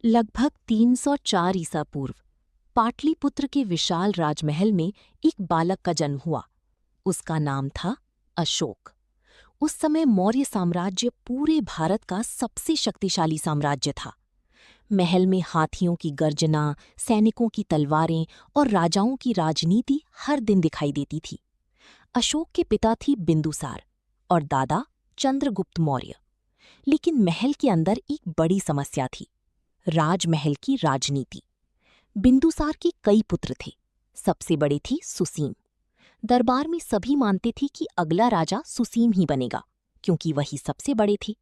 लगभग 304 ईसा पूर्व पाटलिपुत्र के विशाल राजमहल में एक बालक का जन्म हुआ। उसका नाम था अशोक। उस समय मौर्य साम्राज्य पूरे भारत का सबसे शक्तिशाली साम्राज्य था। महल में हाथियों की गर्जना, सैनिकों की तलवारें और राजाओं की राजनीति हर दिन दिखाई देती थी। अशोक के पिता थी बिंदुसार और दादा चंद्रगुप्त मौर्य। लेकिन महल के अंदर एक बड़ी समस्या थी, राजमहल की राजनीति। बिंदुसार के कई पुत्र थे। सबसे बड़े थी सुसीम। दरबार में सभी मानते थे कि अगला राजा सुसीम ही बनेगा, क्योंकि वही सबसे बड़े थे।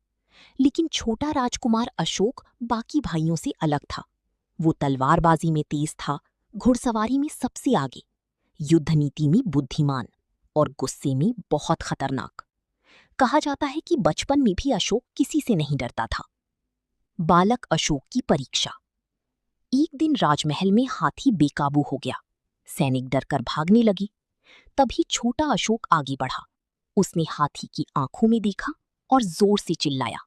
लेकिन छोटा राजकुमार अशोक बाकी भाइयों से अलग था। वो तलवारबाजी में तेज था, घुड़सवारी में सबसे आगे, युद्ध नीति में बुद्धिमान और गुस्से में बहुत खतरनाक। कहा जाता है कि बचपन में भी अशोक किसी से नहीं डरता था। बालक अशोक की परीक्षा। एक दिन राजमहल में हाथी बेकाबू हो गया। सैनिक डरकर भागने लगी। तभी छोटा अशोक आगे बढ़ा। उसने हाथी की आंखों में देखा और जोर से चिल्लाया।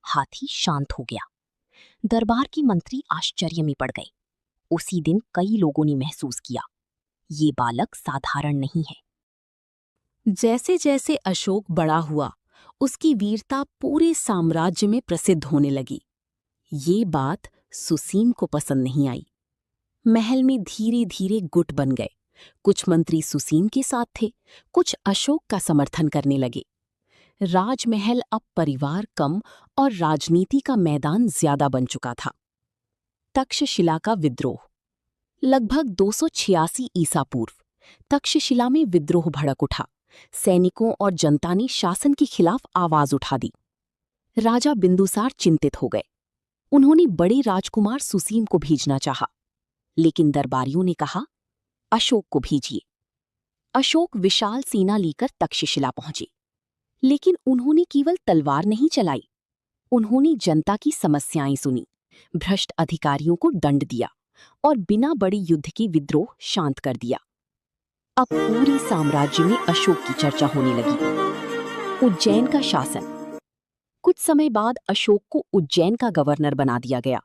हाथी शांत हो गया। दरबार के मंत्री आश्चर्य में पड़ गए। उसी दिन कई लोगों ने महसूस किया, ये बालक साधारण नहीं है। जैसे जैसे अशोक बड़ा हुआ, उसकी वीरता पूरे साम्राज्य में प्रसिद्ध होने लगी। ये बात सुसीम को पसंद नहीं आई। महल में धीरे धीरे गुट बन गए। कुछ मंत्री सुसीम के साथ थे, कुछ अशोक का समर्थन करने लगे। राजमहल अब परिवार कम और राजनीति का मैदान ज्यादा बन चुका था। तक्षशिला का विद्रोह। लगभग 286 ईसा पूर्व तक्षशिला में विद्रोह भड़क उठा। सैनिकों और जनता ने शासन के खिलाफ आवाज उठा दी। राजा बिंदुसार चिंतित हो गए। उन्होंने बड़े राजकुमार सुसीम को भेजना चाहा, लेकिन दरबारियों ने कहा, अशोक को भेजिए। अशोक विशाल सेना लेकर तक्षशिला पहुंचे, लेकिन उन्होंने केवल तलवार नहीं चलाई। उन्होंने जनता की समस्याएं सुनी, भ्रष्ट अधिकारियों को दंड दिया और बिना बड़े युद्ध के विद्रोह शांत कर दिया। अब पूरे साम्राज्य में अशोक की चर्चा होने लगी। उज्जैन का शासन। कुछ समय बाद अशोक को उज्जैन का गवर्नर बना दिया गया।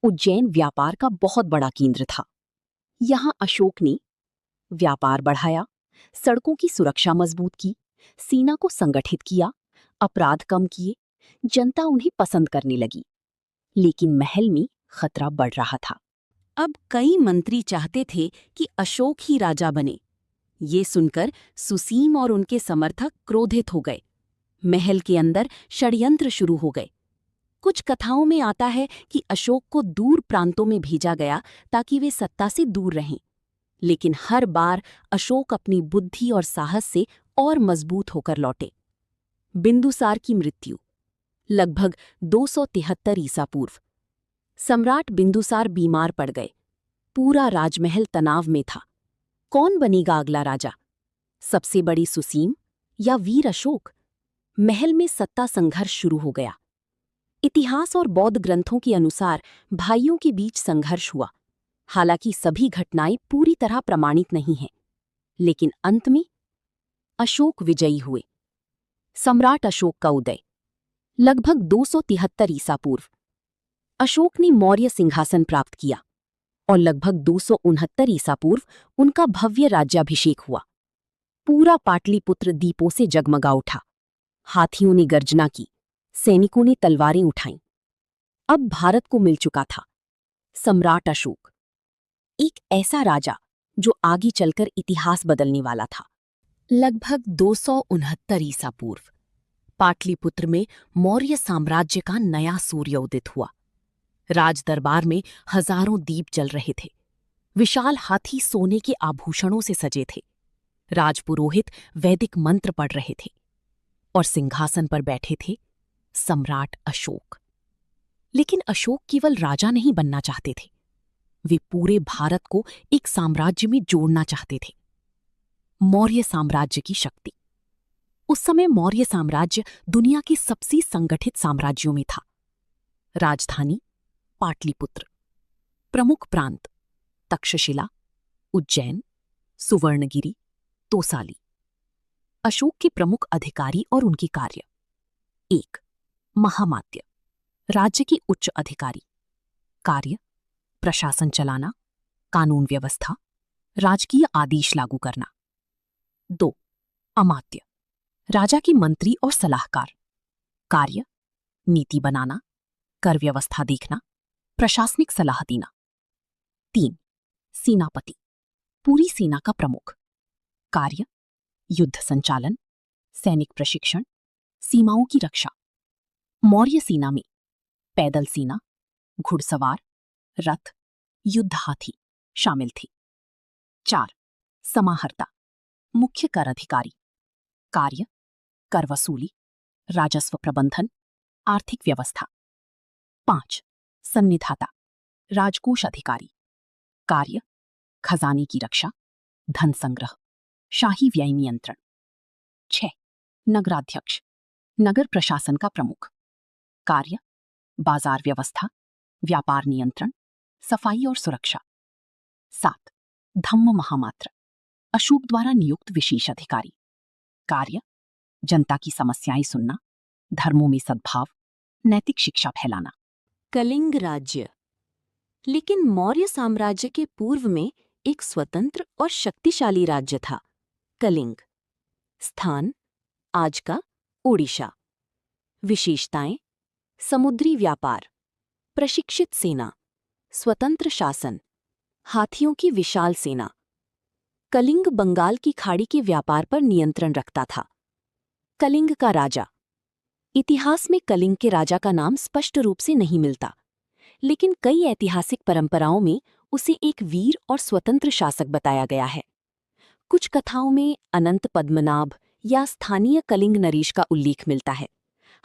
उज्जैन व्यापार का बहुत बड़ा केंद्र था। यहां अशोक ने व्यापार बढ़ाया, सड़कों की सुरक्षा मजबूत की, सेना को संगठित किया, अपराध कम किए। जनता उन्हें पसंद करने लगी। लेकिन महल में खतरा बढ़ रहा था। अब कई मंत्री चाहते थे कि अशोक ही राजा बने। ये सुनकर सुसीम और उनके समर्थक क्रोधित हो गए। महल के अंदर षड्यंत्र शुरू हो गए। कुछ कथाओं में आता है कि अशोक को दूर प्रांतों में भेजा गया ताकि वे सत्ता से दूर रहें। लेकिन हर बार अशोक अपनी बुद्धि और साहस से और मजबूत होकर लौटे। बिंदुसार की मृत्यु। लगभग 273 ईसा पूर्व सम्राट बिंदुसार बीमार पड़ गए। पूरा राजमहल तनाव में था। कौन बनेगा अगला राजा? सबसे बड़ी सुसीम या वीर अशोक? महल में सत्ता संघर्ष शुरू हो गया। इतिहास और बौद्ध ग्रंथों के अनुसार भाइयों के बीच संघर्ष हुआ। हालांकि सभी घटनाएं पूरी तरह प्रमाणित नहीं हैं, लेकिन अंत में अशोक विजयी हुए। सम्राट अशोक का उदय। लगभग 273 ईसा पूर्व अशोक ने मौर्य सिंहासन प्राप्त किया और लगभग 269 ईसा पूर्व उनका भव्य राज्याभिषेक हुआ। पूरा पाटलिपुत्र दीपों से जगमगा उठा। हाथियों ने गर्जना की, सैनिकों ने तलवारें उठाईं। अब भारत को मिल चुका था सम्राट अशोक, एक ऐसा राजा जो आगे चलकर इतिहास बदलने वाला था। लगभग 269 ईसा पूर्व पाटलिपुत्र में मौर्य साम्राज्य का नया सूर्य उदित हुआ। राज दरबार में हजारों दीप जल रहे थे। विशाल हाथी सोने के आभूषणों से सजे थे। राजपुरोहित वैदिक मंत्र पढ़ रहे थे और सिंहासन पर बैठे थे सम्राट अशोक। लेकिन अशोक केवल राजा नहीं बनना चाहते थे, वे पूरे भारत को एक साम्राज्य में जोड़ना चाहते थे। मौर्य साम्राज्य की शक्ति। उस समय मौर्य साम्राज्य दुनिया के सबसे संगठित साम्राज्यों में था। राजधानी पाटलिपुत्र, प्रमुख प्रांत तक्षशिला, उज्जैन, सुवर्णगिरी, तोसाली। अशोक के प्रमुख अधिकारी और उनके कार्य। 1. महामात्य, राज्य के उच्च अधिकारी। कार्य, प्रशासन चलाना, कानून व्यवस्था, राजकीय आदेश लागू करना। 2. अमात्य, राजा की मंत्री और सलाहकार। कार्य, नीति बनाना, कर व्यवस्था देखना, प्रशासनिक सलाह देना। 3. सेनापति, पूरी सेना का प्रमुख। कार्य, युद्ध संचालन, सैनिक प्रशिक्षण, सीमाओं की रक्षा। मौर्य सेना में पैदल सेना, घुड़सवार, रथ, युद्ध हाथी शामिल थे। 4. समाहर्ता, मुख्य कर अधिकारी। कार्य, कर वसूली, राजस्व प्रबंधन, आर्थिक व्यवस्था। 5. संनिधाता, राजकोष अधिकारी। कार्य, खजाने की रक्षा, धन संग्रह, शाही व्यय नियंत्रण। 6. नगराध्यक्ष, नगर प्रशासन का प्रमुख। कार्य, बाजार व्यवस्था, व्यापार नियंत्रण, सफाई और सुरक्षा। 7. धम्म महामात्र, अशोक द्वारा नियुक्त विशेष अधिकारी। कार्य, जनता की समस्याएं सुनना, धर्मों में सद्भाव, नैतिक शिक्षा फैलाना। कलिंग राज्य। लेकिन मौर्य साम्राज्य के पूर्व में एक स्वतंत्र और शक्तिशाली राज्य था, कलिंग। स्थान, आज का ओडिशा। विशेषताएं, समुद्री व्यापार, प्रशिक्षित सेना, स्वतंत्र शासन, हाथियों की विशाल सेना। कलिंग बंगाल की खाड़ी के व्यापार पर नियंत्रण रखता था। कलिंग का राजा। इतिहास में कलिंग के राजा का नाम स्पष्ट रूप से नहीं मिलता, लेकिन कई ऐतिहासिक परंपराओं में उसे एक वीर और स्वतंत्र शासक बताया गया है। कुछ कथाओं में अनंत पद्मनाभ या स्थानीय कलिंग नरेश का उल्लेख मिलता है,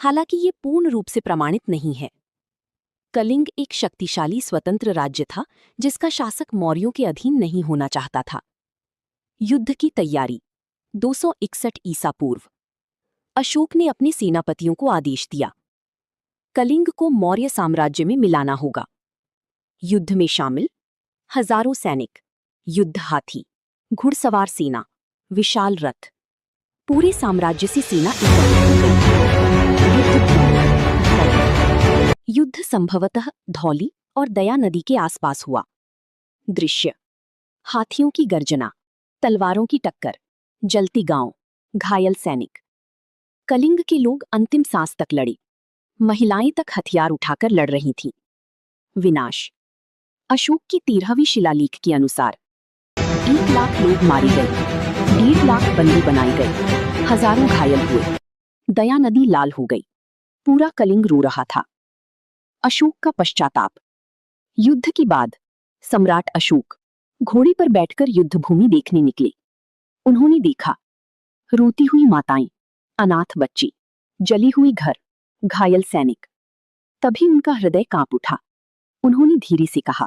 हालांकि ये पूर्ण रूप से प्रमाणित नहीं है। कलिंग एक शक्तिशाली स्वतंत्र राज्य था जिसका शासक मौर्यों के अधीन नहीं होना चाहता था। युद्ध की तैयारी। 261 ईसा पूर्व। अशोक ने अपने सेनापतियों को आदेश दिया, कलिंग को मौर्य साम्राज्य में मिलाना होगा। युद्ध में शामिल हजारों सैनिक, युद्ध हाथी, घुड़सवार सेना, विशाल रथ। पूरे साम्राज्य से सेना एकत्रित हो गई। युद्ध संभवतः धौली और दया नदी के आसपास हुआ। दृश्य, हाथियों की गर्जना, तलवारों की टक्कर, जलती गांव, घायल सैनिक। कलिंग के लोग अंतिम सांस तक लड़े। महिलाएं तक हथियार उठाकर लड़ रही थीं। विनाश। अशोक की 13वीं शिलालेख के अनुसार 1 लाख लोग मारे गए, 1.5 लाख बंदी बनाए गए, हजारों घायल हुए। दया नदी लाल हो गई। पूरा कलिंग रो रहा था। अशोक का पश्चाताप। युद्ध के बाद सम्राट अशोक घोड़े पर बैठकर युद्धभूमि देखने निकले। उन्होंने देखा रोती हुई माताएं, अनाथ बच्चे, जली हुई घर, घायल सैनिक। तभी उनका हृदय कांप उठा। उन्होंने धीरे से कहा,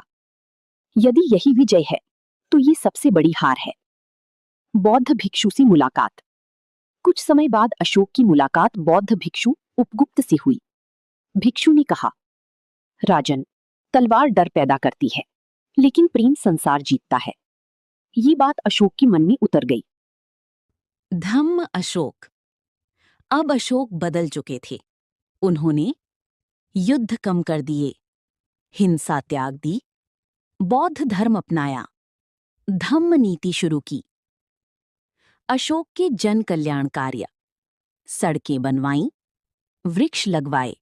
यदि यही विजय है तो ये सबसे बड़ी हार है। बौद्ध भिक्षु से मुलाकात। कुछ समय बाद अशोक की मुलाकात बौद्ध भिक्षु उपगुप्त से हुई। भिक्षु ने कहा, राजन, तलवार डर पैदा करती है, लेकिन प्रेम संसार जीतता है। ये बात अशोक के मन में उतर गई। धम्म अशोक। अब अशोक बदल चुके थे। उन्होंने युद्ध कम कर दिए, हिंसा त्याग दी, बौद्ध धर्म अपनाया, धम्म नीति शुरू की। अशोक के जन कल्याण कार्य। सड़कें बनवाईं, वृक्ष लगवाए,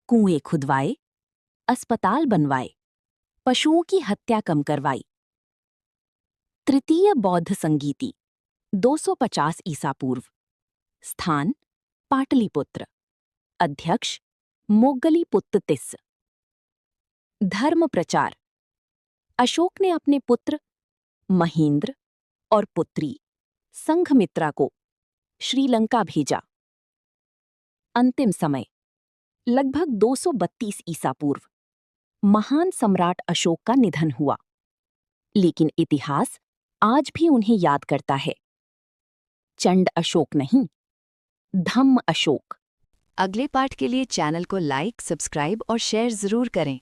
कुएं खुदवाए, अस्पताल बनवाए, पशुओं की हत्या कम करवाई। तृतीय बौद्ध संगीति। 250 ईसा पूर्व। स्थान, पाटलिपुत्र। अध्यक्ष, मोग्गलीपुत्त तिस्स। धर्म प्रचार। अशोक ने अपने पुत्र महेंद्र और पुत्री संघमित्रा को श्रीलंका भेजा। अंतिम समय, लगभग 232 ईसा पूर्व, महान सम्राट अशोक का निधन हुआ, लेकिन इतिहास आज भी उन्हें याद करता है। चंड अशोक नहीं, धम्म अशोक। अगले पार्ट के लिए चैनल को लाइक, सब्सक्राइब और शेयर जरूर करें।